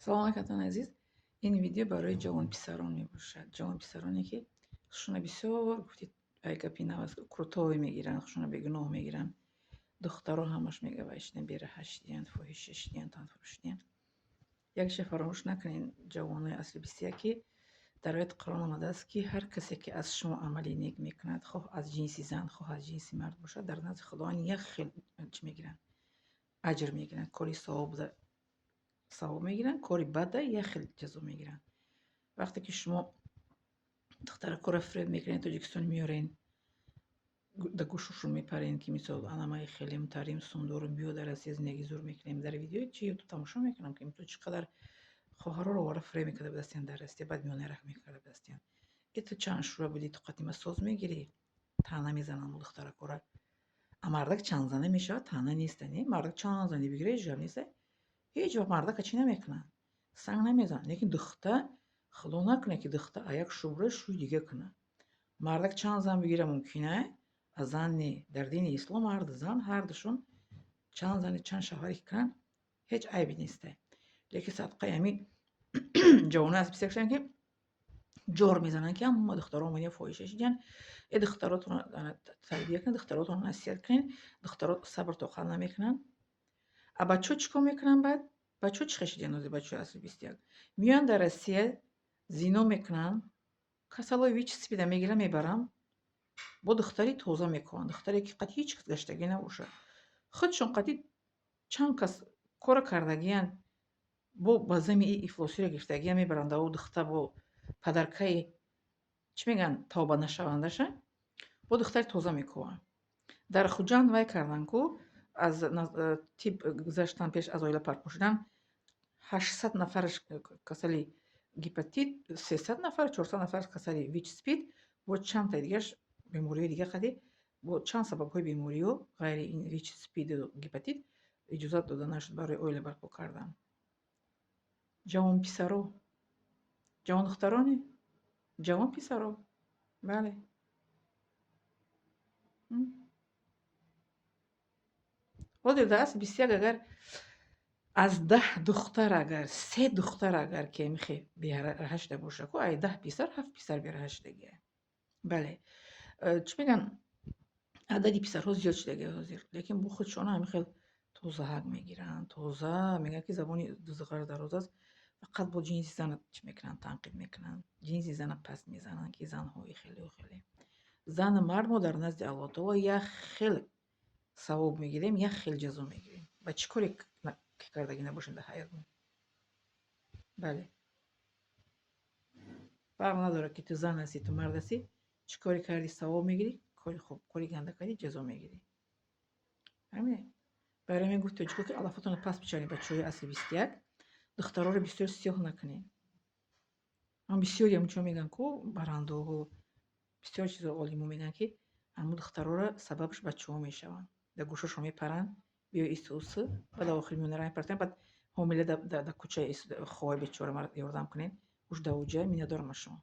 سلام علیکم عزیز. این ویدیو برای جوان پسران می باشد. جوان پسرانی که خودشون بسیار گفتید گپی نواز کروتوی میگیرن، خودشون به گناه میگیرن. دخترها همش میگه وایشتن بیره هشتین فوهششتین تان فروشتین. یکش فراموش نکنین جوانای اصل بسیار که در آیت قرآن آمده است که هر کسی که از شما عملی نیک میکند، خواه از جنس زن خواه از جنس مرد باشد، در نزد خداوند یک خیل چی میگیرن؟ اجر میگیرن. کاری ثواب میگیرن، کاری بده یک خیل جزا میگیرن. وقتی که شما دختر کار فرید میکنین تاجیکستان میارین در گوششون میپرین که مثال انامای خیلی متریم سندورم بیو در از زندگی زور میکنیم. در ویدیو چی تو تماشا میکنم که تو چقدر خواهرها رو وارد فرید میکرده بدستین در راستی بعد میونه رخ میکرده بدستین. تو چند شوره بودی تو قدیم ساز میگیری تنه میزنن دختر کار. مردک چند زنه میشه تنه نیستنی. مردک چند زنی بگیره جور نیست. هیچ وقت مردک چی نمیکنن، سنگ نمیزنن. لیکن دختر خدا نکنه که دختر یک شوره شوی دیگه کنه. مردک چند زن بگیره ممکنه از زن در دین اسلام مرد زن هر دوشون چند زن چند شوهری کنن هیچ عیبی نیسته. لیکن صدقه همین جوانه از بسیار که جور میزنن که اما دخترها منی فویشش دیدن. ای دختراتون تربیت کن، دختراتون نصیحت کن. دخترات صبر توقع نمیکنن. بچه چیکار میکنن بعد؟ بچه چی خشیدن از بچه اصل بیستیاد میان در روسیه زینو میکنن. کسالای ویچ سپیده میگیرن میبرن با دختری توزه میکنن. دختری که قطعی هیچ کس گشتگی نباشه، خودشون قطعی چند کس کار کردگیان با بازمی ای افلاسی رو گرفتگی میبرند و دختر با پدرکای چی میگن توبه نشونده شه با دختر توزه میکنن. در خوجند وای کردن کو از تیپ گذشتن پیش از اویله پرک پوشیدن 800 نفرش کسلی گیپاتیت، 300 نفر 400 نفر کسلی ویچ سپید و چند تا دیگهش بیماری دیگه خدی با چند سبب های بیماری و غیر این ویچ سپید و گیپاتیت اجازت داده نشد برای اویل برپا کردن. جوان پسرو، جوان دخترانی، جوان پسرو، بله. خود دست بسیار اگر از 10 دختر اگر 3 دختر اگر که میخه بیاره باشه کو ای 10 پسر 7 پسر بیاره دیگه. بله چی میگن عددی پسرها زیاد شده حاضر، لیکن بو خودشون هم خیلی توزه حق میگیرن. توزه میگن که زبانی دوزغار دراز است. فقط با جنسی زن چی میکنن تنقید میکنن، جنسی زن پس میزنن که زن های خیلی و خیلی زن مرد ما در نزد الله تعالی یک خیلی ثواب میگیریم یک خیلی جزا میگیریم. با چی کاری کردگی نباشین در حیاتمون. بله فرق نداره که تو زن هستی تو مرد هستی، چی کاری کردی ثواب میگیری، کاری خوب کاری گنده کردی جزا میگیری. همینه. برای من گفت توجه که علافاتون پس بچنین بچه‌های اصل 21 دخترها رو بسیار سیاه نکنین. من بسیاری همچون میگن کو برنده و بسیار چیزا عالیمو میگن که همون دخترها رو سببش بچه‌ها میشون. در گوششون میپرن بیا ایسوس بعد آخر میونه رای پرتن بعد حامله در کوچه خواه بیچاره مرد یاردم کنین وش دوجه مینا دارم شما